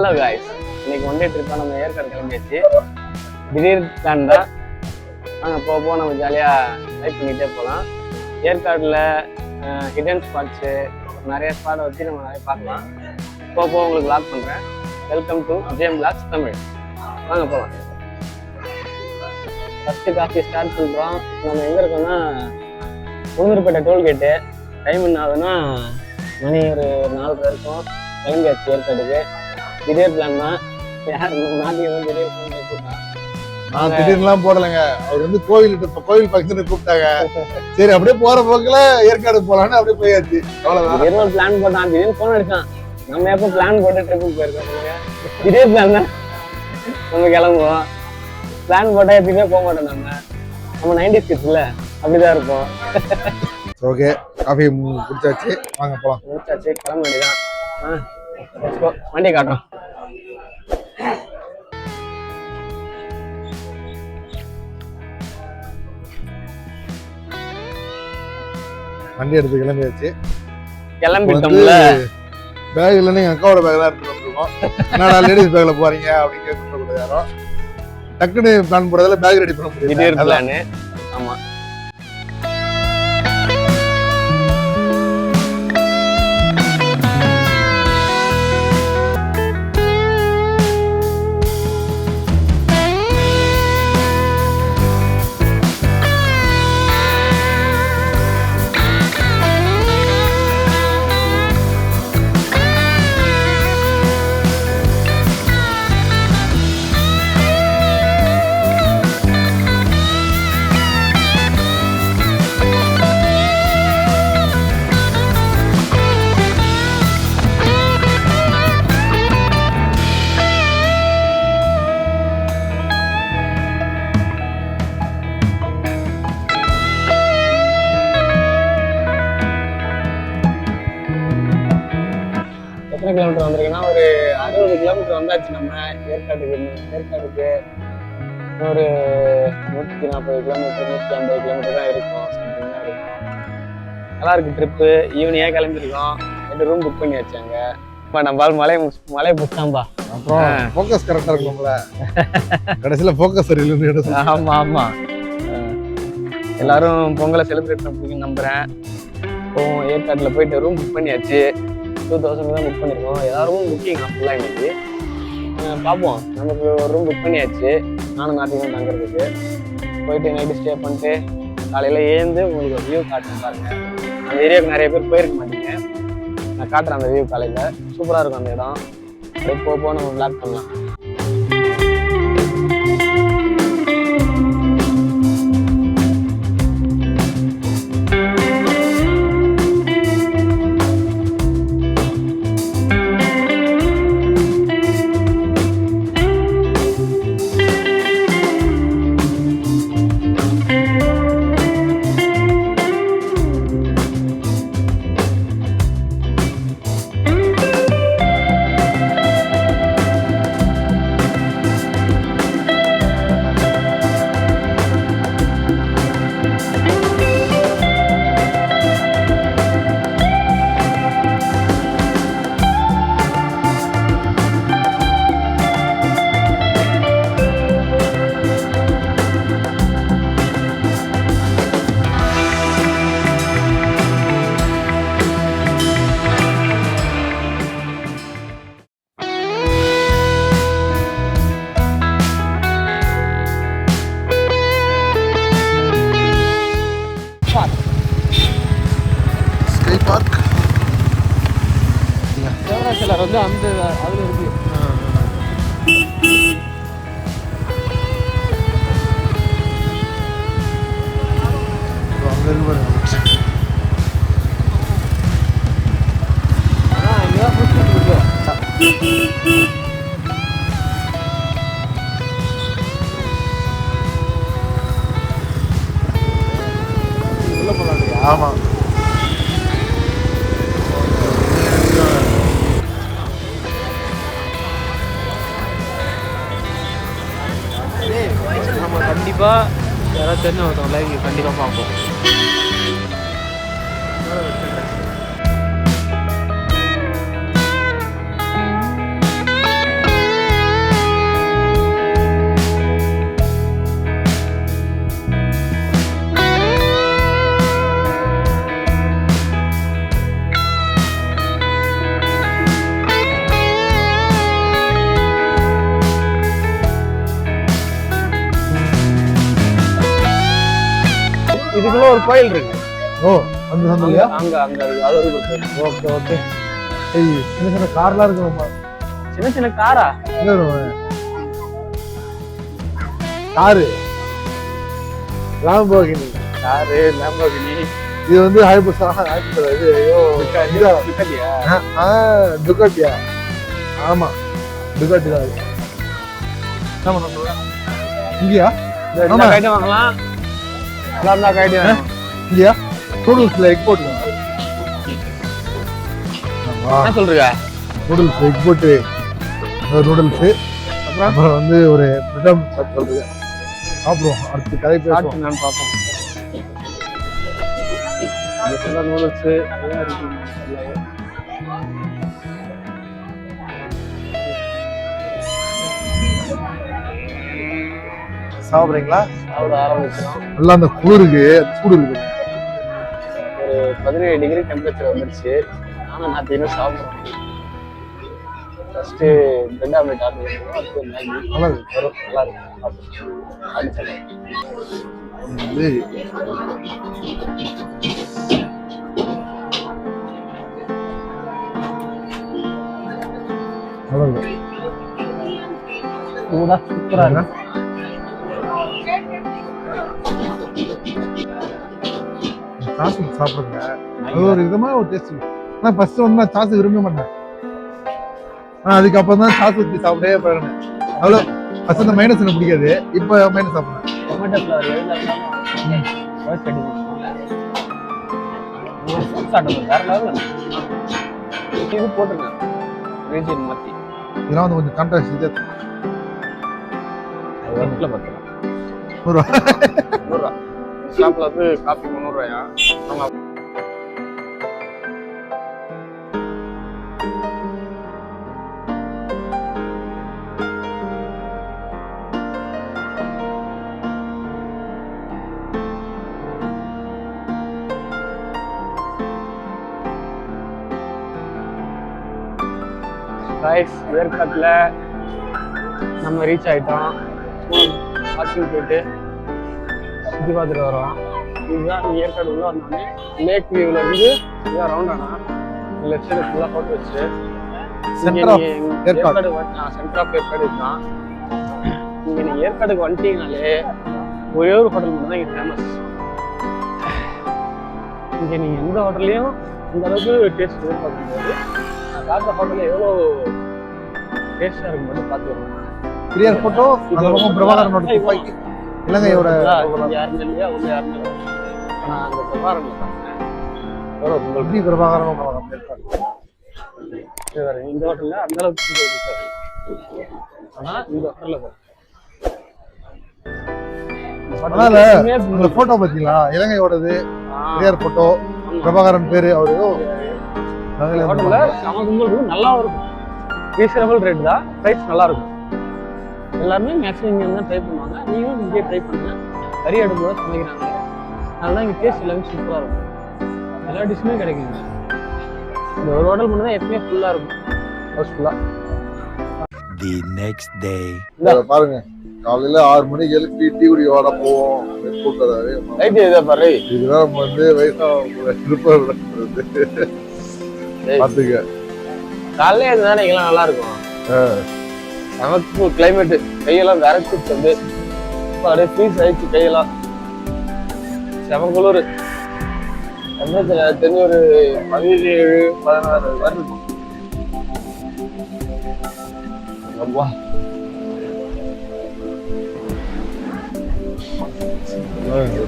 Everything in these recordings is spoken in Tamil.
ஹலோ காய்ஸ், இன்னைக்கு ஒன் டே ட்ரிப்பாக நம்ம ஏற்காடு கிளம்பியாச்சு. திடீர் பிளான் தான். நாங்கள் போக நம்ம ஜாலியாக லைஃப் பண்ணிகிட்டே போகலாம். ஏற்காடில் ஹிடன் ஸ்பாட்ஸு நிறைய ஸ்பாட்டை வச்சு நம்ம நிறைய பார்க்கலாம். போக உங்களுக்கு வ்ளாக் பண்ணுறேன். Welcome to Gem vlogs Tamil. வாங்க போகலாம். ஃபஸ்ட்டு காஃபி ஸ்டார்ட் பண்ணுறோம். நம்ம எங்கே இருக்கோம்னா உளுந்தூர்பேட்டை டோல்கேட்டு. டைம் என்ன ஆகுதுன்னா மணி ஒரு 4:30 இருக்கும். கிளம்பியாச்சு ஏற்காடுக்கு. திடீர் பிளான் தான். யார் நாட்டியம் திடீர் பிளான் கூப்பிட்டான். நான் திடீர்லாம் போடலைங்க. அவர் வந்து கோவில் பக்கத்துல கூப்பிட்டாங்க. சரி அப்படியே போற போக்குல ஏற்காடு போலான்னு அப்படியே போயாச்சு. அவ்வளவுதான். திடீர்னு பிளான் போட்டான். திடீர்னு போன் அடிச்சான். நம்ம எப்போ பிளான் போட்டு ட்ரிப்புக்கு போயிருக்கோம். திடீர் பிளான் தான். நம்ம கிளம்புவோம். பிளான் போட்டா எப்பயுமே போக மாட்டோம். நம்ம 90s கிட்ஸ்ல அப்படிதான் இருப்போம். ஓகே, காஃபி குடிச்சாச்சு, வாங்க போலாம். முடிச்சாச்சு, கிளம்ப வேண்டியதான். வண்டி காட்டுறோம். வண்டி எடுத்து கிளம்பியாச்சு. கிளம்பிட்டோம்ல. பேக் இல்லைன்னு எங்க அக்காவோட பேக் தான் எடுத்துட்டு வந்துருக்கோம். என்னடா லேடிஸ் பேக்ல போறீங்க அப்படின்னு கேட்க யாரும் டக்குன்னு பிளான் போடுறதுல பேக் ரெடி பண்ண முடியும். திடீர் பிளான். ஆமா, எத்தனை கிலோமீட்டர் வந்திருக்குன்னா ஒரு 60 கிலோமீட்டர் வந்தாச்சு. நம்ம ஏற்காடுக்கு ஒரு 140 கிலோமீட்டர் 150 கிலோமீட்டர் தான் இருக்கும். நல்லா இருக்கு ட்ரிப்பு. ஈவினிங்காக கிளம்பிருக்கோம். 2 ரூம் புக் பண்ணி வச்சாங்க. இப்போ நம்ம மலை புஷ்டாம்பா. அப்புறம் ஃபோக்கஸ் கரெக்டா இருக்கும்ல. கடைசியில ஃபோக்கஸ் சரியில்லைன்னு. ஆமா ஆமா, எல்லாரும் பொங்கலை செலிப்ரேட் பண்ண நம்புறேன். இப்போ ஏற்காட்டில் போயிட்டு ரூம் புக் பண்ணியாச்சு. 2000 தான் புக் பண்ணியிருக்கோம். எல்லாரும் புக்கிங் ஃபுல்லாக இன்னைக்கு. பார்ப்போம். நமக்கு ஒரு ரூம் புக் பண்ணியாச்சு. நானும் நாட்டிலும் தங்குறதுக்கு. போயிட்டு நைட்டு ஸ்டே பண்ணிட்டு காலையில் ஏந்து உங்களுக்கு ஒரு வியூ காட்டுறேன் பாருங்க. அந்த ஏரியாவுக்கு நிறைய பேர் போயிருக்க மாட்டீங்க. நான் காட்டுறேன் அந்த வியூ காலையில். சூப்பராக இருக்கும் அந்த இடம். அப்படியே போக நம்ம வ்ளாக் பண்ணலாம். சிலர் வந்து அந்த அதில் இருக்கு. அங்க இருக்கு இங்கேதான் பிடிச்சிட்டு இருக்கோம். உள்ள போகலாம். ஆமா, நம்ம கண்டிப்பாக யாராவது தெரிஞ்ச ஒருத்தவங்கள இங்கே கண்டிப்பாக பார்ப்போம். இதுக்குள்ள ஒரு கோயில் இருக்கு. ஓ அந்த சந்தையா? அங்க அங்க அது ஒரு கோயில். Okay okay. ஏய் சின்ன சின்ன கார்லாம் இருக்குமா? சின்ன சின்ன காரா? எங்க வரும் காரு? லாம்போகினி. Car Lamborghini. இது வந்து ஹைபுசா இது ஐயோ டுகாட்டியா? டுகாட்டியா? ஆமா டுகாட்டி தான் இது. என்ன பண்ண சொல்ற? இங்கயா? இந்த கைட்ட வாங்கலாம். எல்லாம் தான் கைட்ட வாங்கலாம். இங்கயா? நூடுல்ஸ்ல எக் போட்டு. என்ன சொல்றீங்க? நூடுல்ஸ் எக் போட்டு நூடுல்ஸ் அப்புறம் வந்து ஒரு பிரிட்டம் சொல்றீங்க. சாப்பிடுவோம். அடுத்து கதை பேசுவோம். நான் பார்ப்போம். நூடுல்ஸ் எல்லாம் இருக்கு. சாப்பிடுறீங்களா? சாப்பிட ஆரம்பிச்சிடும். நல்லா அந்த குளிருக்கு சூடு இருக்கு. ஒரு 17 டிகிரி டெம்பரேச்சர் வந்துருச்சு. ஆனால் நான் தினம் சாப்பிடுறேன். ஃபர்ஸ்ட் பிரெட் ஆம்லெட் ஆர்டர் பண்ணுவோம். அதுக்கு மேகி நல்லா இருக்கு. வரும். நல்லா இருக்கு. அடிச்சது நல்லா இருக்கு. சூப்பரா இருக்கு. சாஸ் சாப்பிடுங்க. அது ஒரு விதமா ஒரு டேஸ்ட். நான் ஃபர்ஸ்ட் வந்து நான் சாஸ் விரும்ப மாட்டேன். அதுக்கப்புறம் தான் சாஸ் ஊற்றி சாப்பிடவே பழகினேன். அவ்வளோ ஃபர்ஸ்ட் அந்த மைனஸ் எனக்கு பிடிக்காது. இப்போ மைனஸ் சாப்பிடுறேன். டொமேட்டோ ஃப்ளவர் வேற லெவலில் இது போட்டுருங்க. ரீஜன் மாற்றி இதெல்லாம் வந்து கொஞ்சம் கான்ட்ராஸ்ட் இது. ஒர்க்கில் பார்த்துக்கலாம். 100 ரூபா. 100 ரூபா. ஷாப்பில் வந்து காஃபி 300 ரூபாயா? ஆமாம். ரைஸ் ஏற்காட்டில் நம்ம ரீச் ஆகிட்டோம். வாக்கிங் போயிட்டு சுற்றி பார்த்துட்டு வரோம். இதுதான் ஏற்காடு உள்ள வந்தோடனே லேக் வியூவில் இருந்து இதான் ரவுண்டானா லெஃப்ட் சைடு ஃபுல்லாக போட்டு வச்சு center of Yercaud. Center of Yercaud இதுதான். இங்கே நீங்கள் ஏற்காடுக்கு வந்துட்டீங்கனாலே ஒரே ஒரு ஹோட்டல் மட்டும் தான் இங்கே ஃபேமஸ். இங்கே நீங்கள் எந்த ஹோட்டல்லையும் இந்த அளவுக்கு டேஸ்ட் எதிர்பார்க்க முடியாது. நான் பார்த்த ஹோட்டலில் எவ்வளோ டேஸ்டாக இருக்கு மட்டும் பார்த்துக்கணும். கிளியர் போட்டோ அந்த பக்கம் பிரபாகரனோட துப்பாக்கி இலங்கையோட யாருமே இல்லையா உள்ள யாருமே இல்லை. ஆனால் அந்த பிரபாகரன் எப்படி பிரபாகரன் ஏற்காடு இந்த ஹோட்டல்ல அந்த அளவுக்கு இருக்காது. ஆனா இந்த ஹோட்டல்ல போட்டோ பாத்தீங்களா? இலங்கையோடது கிளியர் போட்டோ. பிரபாகரன் பேரு அவரு. ஹோட்டல்ல செம கும்பல் இருக்கும். நல்லா இருக்கும். ரீசனபிள் ரேட் தான். ப்ரைஸ் நல்லா இருக்கும். எல்லாருமே மேக்ஸிமம் இங்கே தான் ட்ரை பண்ணுவாங்க. நீங்களும் இங்கே ட்ரை பண்ணுங்க. கறி அடுப்புல சமைக்கிறாங்க. அதனால இங்கே டேஸ்ட் எல்லாமே சூப்பராக இருக்கும். எல்லா டிஷ்ஷுமே கிடைக்குங்க. இந்த ஒரு ஹோட்டல் மட்டும் தான் எப்பவுமே ஃபுல்லாக இருக்கும். ஹவுஸ்ஃபுல்லாக. The next day. பாருங்க காலையில 6 மணிக்கு எழுப்பி டீ குடி வாட போவோம். கூப்பிட்டாரு ரைட்டு இதை பாரு. இதுதான் நம்ம வந்து வயசா திருப்பூர் பாத்துக்க. காலையில இருந்தா இங்கெல்லாம் நல்லா இருக்கும். நமக்கு கிளைமேட் கையெல்லாம் விரைச்சி வந்து அப்படியே ஃப்ரீஸ் ஆயிடுச்சு. கையெல்லாம் செம குளிர். டெம்பரேச்சர் தெரிஞ்சு ஒரு 17-16 வரை இருக்கும். ரொம்ப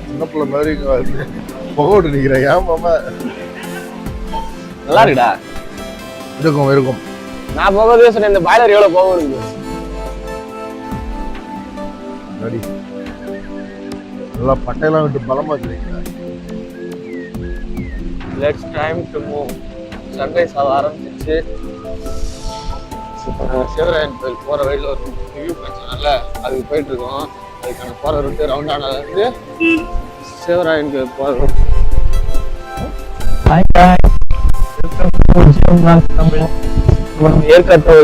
சின்ன பிள்ளை மாதிரி புகோட்டு நிக்கிறேன். ஏன் மாமா நல்லா இருக்குடா. இருக்கும் இருக்கும். நான் போகவே சொன்னேன். இந்த பாய்லர் எவ்வளவு போக இருக்கு. நல்லா பட்டையெல்லாம் விட்டு பலமா வச்சிருக்கீங்க. Let's time to move. Sunrise ஆக ஆரம்பிச்சிச்சு. சிவராயன் கோயில் போற வழியில் ஒரு ரிவ்யூ பிரச்சனால அதுக்கு போயிட்டு இருக்கோம். அதுக்கான போற ரூட்டு ரவுண்டானதுல இருந்து சிவராயன் கோயில் போறோம். ஏற்காட்டு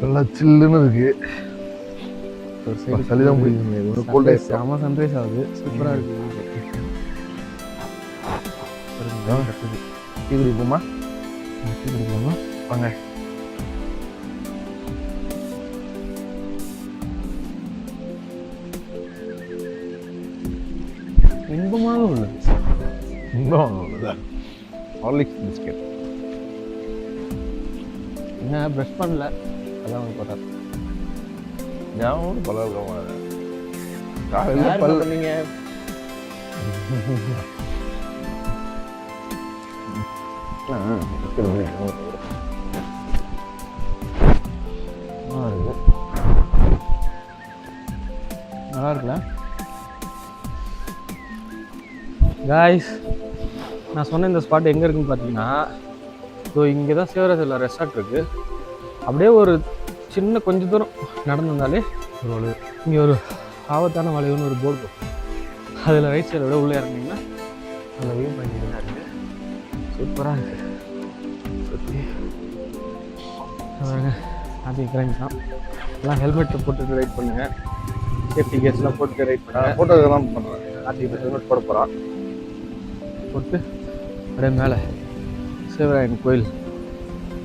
நல்லா சில்லுன்னு இருக்கு. ஒரு சைடு சளிதான் பிடிக்குது. கோல்ட் ஐஸ் செம சன்ரைஸ் ஆகுது. சூப்பராக இருக்குது. டீ குடிப்போமா? டீ குடிக்கலாமா? வாங்க. இன்பமாக உள்ளது. Horlicks biscuit. என்ன ப்ரஷ் பண்ணல, அதான் வந்து போட்டார். ஞாபகம் பல யார் பல் பண்ணீங்க? நல்லா இருக்குல்ல காய்ஸ்? நான் சொன்ன இந்த ஸ்பாட் எங்கே இருக்குன்னு பார்த்தீங்கன்னா, ஸோ இங்கே தான் சிவராஜில் ரெசார்ட் இருக்குது. அப்படியே ஒரு சின்ன கொஞ்சம் தூரம் நடந்து வந்தாலே ஒரு வளைவு, இங்கே ஒரு ஆபத்தான வளைவுன்னு ஒரு போர்டு போகும். அதில் ரைட் சைடில் விட உள்ளே இறங்கினீங்கன்னா அந்த வியூ பாயிண்ட் தான் இருக்குது. சூப்பராக இருக்குது. சுற்றி ஹாப்பி கிரைம் தான். எல்லாம் ஹெல்மெட்டை போட்டுட்டு ரைட் பண்ணுங்கள். சேஃப்டி கேர்ஸ்லாம் போட்டுட்டு ரைட் பண்ணுங்கள். ஃபோட்டோ இதெல்லாம் பண்ணுறேன். ஹாப்பி ஹெல்மெட் போட போகிறான். போட்டு அப்படியே மேலே சிவராயன் கோயில்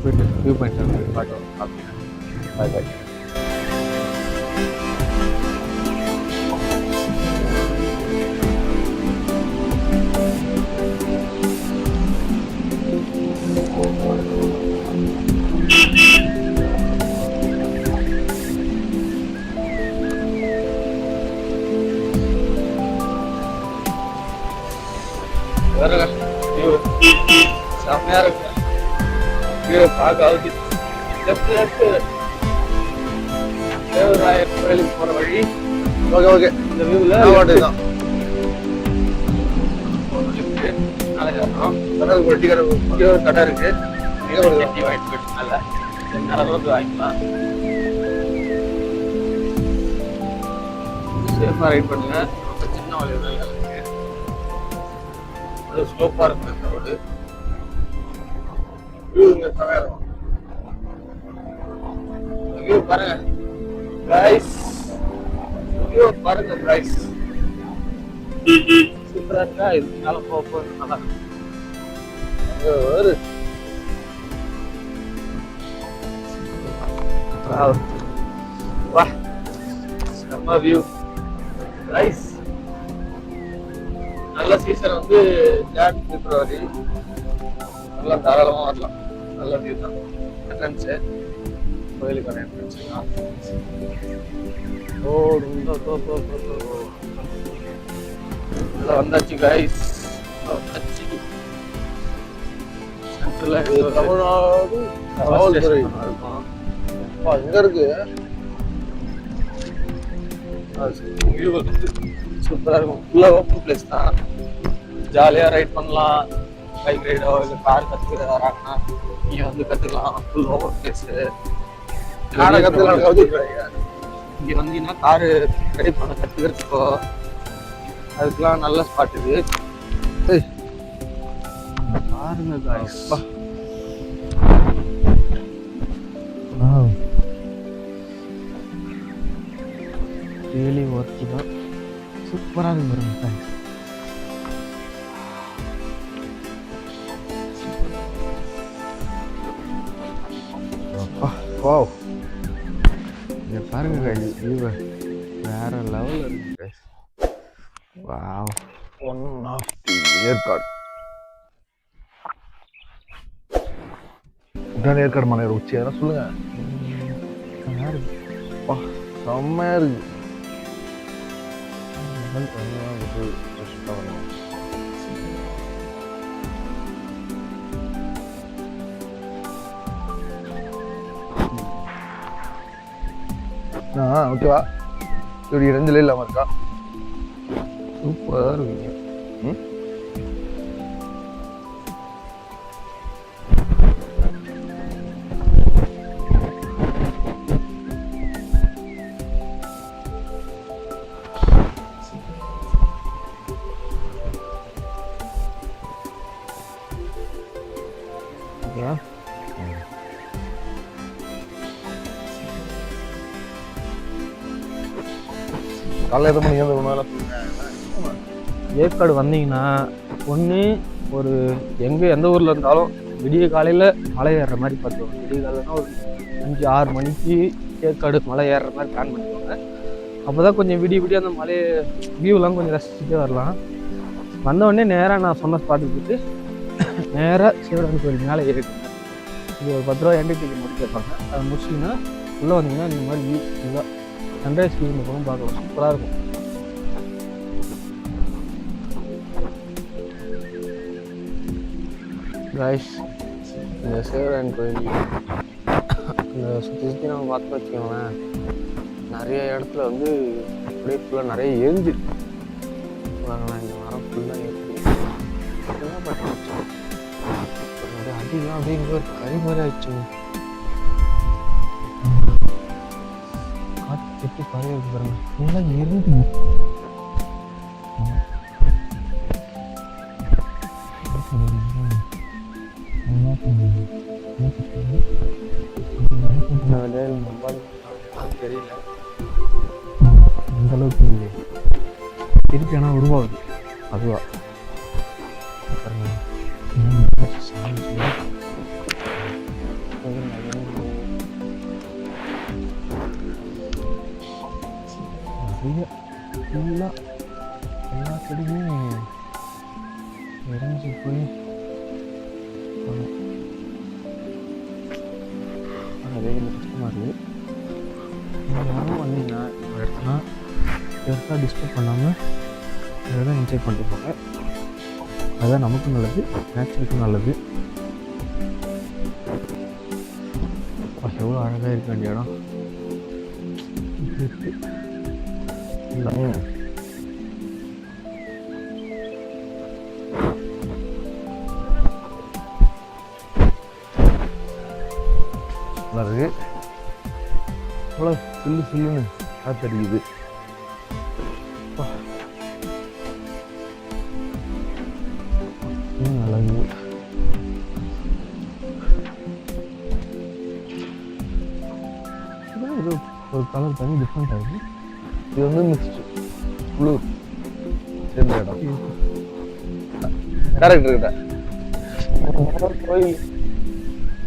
போயிட்டு வியூ பாயிண்ட் பார்க்கலாம். பாய் பாய். செம்மையா இருக்கு. பார்க்க தேவராயர் கோயிலுக்கு போற வழி. Okay okay. இந்த வியூவில் தான் ஒரு கடை இருக்கு. வாங்கிட்டு போயிட்டு வாங்கிக்கலாம். சேஃபா ரைட் பண்ணுங்க. ரொம்ப சின்ன வழி தான் இருக்கு. ஸ்லோப்பா இருக்கு இந்த ரோடு. வியூ பாருங்க கைஸ். வியூ பாருங்க கைஸ். சூப்பரா இருக்கா? இது மேல போக நல்லா ஒரு வா செம்ம வியூ கைஸ். நல்ல சீசன் வந்து ஜான் பிப்ரவரி. நல்லா தாராளமாக வரலாம். நல்ல வியூ தான். என்ட்ரன்ஸு கோயிலுக்கான என்ட்ரன்ஸு தான். நல்லா வந்தாச்சு கைஸ். வந்தாச்சு. தமிழ்நாடு காவல்துறை இருக்கும். எங்க இருக்கு? வியூ சூப்பராக இருக்கும். ஃபுல்லாக ஓப்பன் பிளேஸ் தான். ஜாலியாக ரைட் பண்ணலாம். பைக் ரைடோ இல்லை கார் கற்றுக்கிற வராங்கன்னா இங்கே வந்து கற்றுக்கலாம். Full open place. இங்கே வந்தீங்கன்னா காரு ரெடி பண்ண கற்றுக்கிறதுக்கோ அதுக்கெல்லாம் நல்ல ஸ்பாட் இது. பாருங்க காய்ஸ். ரியலி ஒர்க்கு தான். சூப்பராக இருக்கு பாருங்க காய்ஸ். வாவ். இங்க பாருங்க கைஸ், வியூ வேற லெவல்ல இருக்கு guys. Wow. One of the Yercaud. இதான் ஏற்காடு மலையோட உச்சி. அதெல்லாம் சொல்லுங்க. செம்மையா இருக்கு. ஓகேவா? இப்படி ரெண்டுல இல்லாம இருக்கா? சூப்பரா இருக்கு. காலையில் எத்தனை மணிக்கு வந்து ஒன்றால் சொல்லுங்க. ஏற்காடு வந்தீங்கன்னா ஒன்று ஒரு எந்த ஊரில் இருந்தாலும் விடிய காலையில் மலை ஏறுற மாதிரி பார்த்துக்கோங்க. விடிய காலையிலனா ஒரு 5-6 மணிக்கு ஏற்காடு மலை ஏறுற மாதிரி பிளான் பண்ணிக்கோங்க. அப்போ தான் கொஞ்சம் விடிய அந்த மலையை வியூலாம் கொஞ்சம் ரசிச்சுட்டே வரலாம். வந்தவுடனே நேராக நான் சொன்ன ஸ்பாட்டுக்கு போயிட்டு நேராக சிவராமன் கோயில் மேலே ஏறிட்டுங்க. இது ஒரு 10 ரூபா என்ட்ரி டிக்கெட் மட்டும் கேட்பாங்க. அதை முடிச்சிங்கன்னா உள்ளே வந்தீங்கன்னா இந்த மாதிரி வியூ ஃபுல்லாக சன்ரைஸ் வியூ இந்த பக்கம் பார்க்கலாம். சூப்பராக இருக்கும். காய்ஸ், இந்த சிவராமன் கோயில் இந்த சுற்றி நம்ம பார்த்து வச்சுக்கோங்களேன், நிறைய இடத்துல வந்து அப்படியே ஃபுல்லாக நிறைய எரிஞ்சிருக்கு. பாருங்களேன், இந்த மரம் ஃபுல்லாக எரிஞ்சிருக்கு. என்ன பண்ணிச்சு அப்படியே அதிகம் அப்படிங்கிற ஒரு கறி மாதிரி ஆயிடுச்சுங்க. காற்று கெட்டி கறி இருக்கு பாருங்க, ஃபுல்லாக எரிஞ்சு தெரியல அந்த அளவுக்கு திருப்பி ஆனால் உருவாகுது. அதுவா நிறைய ஃபுல்லாக எல்லா செடியுமே இறஞ்சி போய் வெயில் கஷ்டமாக இருக்குது. நீங்கள் யாரும் வந்தீங்கன்னா இந்த இடத்துல பெருசாக டிஸ்டர்ப் பண்ணாமல் இதெல்லாம் என்ஜாய் பண்ணிட்டு போங்க. அதுதான் நமக்கும் நல்லது, நேச்சருக்கும் நல்லது. எவ்வளோ அழகாக இருக்க வேண்டிய இடம் இருக்கு. நல்லா இருக்கு. அவ்வளோ சில்லுன்னு காத்தடிக்குது. அழகு. இது ஒரு கலர் தனி டிஃப்ரெண்டாக இருக்குது. இது வந்து மிக்ஸ்டு ப்ளூ சேர்ந்த இடம். கேரக்டர் கிட்ட கோயில்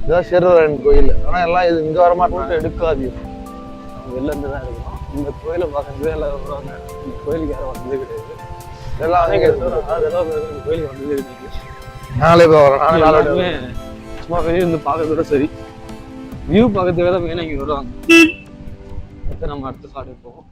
இதுதான் சிவராமன் கோயில். ஆனால் எல்லாம் இது இங்கே வர மாட்டோம், எடுக்காது. வெளிலேருந்து தான் இருக்கும். இந்த கோயிலை பார்க்கறதுக்கு எல்லாம் வருவாங்க. இந்த கோயிலுக்கு யாரும் வந்ததே கிடையாது. இதெல்லாம் அதெல்லாம் கோயிலுக்கு வந்ததே கிடையாது. நாளே வரேன் சும்மா வெளியே இருந்து பார்க்கறதோட சரி, வியூ பார்க்கறதுக்காக தான் மெயினாக இங்கே வருவாங்க. அடுத்து நம்ம அடுத்த ஸ்பாட்டுக்கு போவோம்.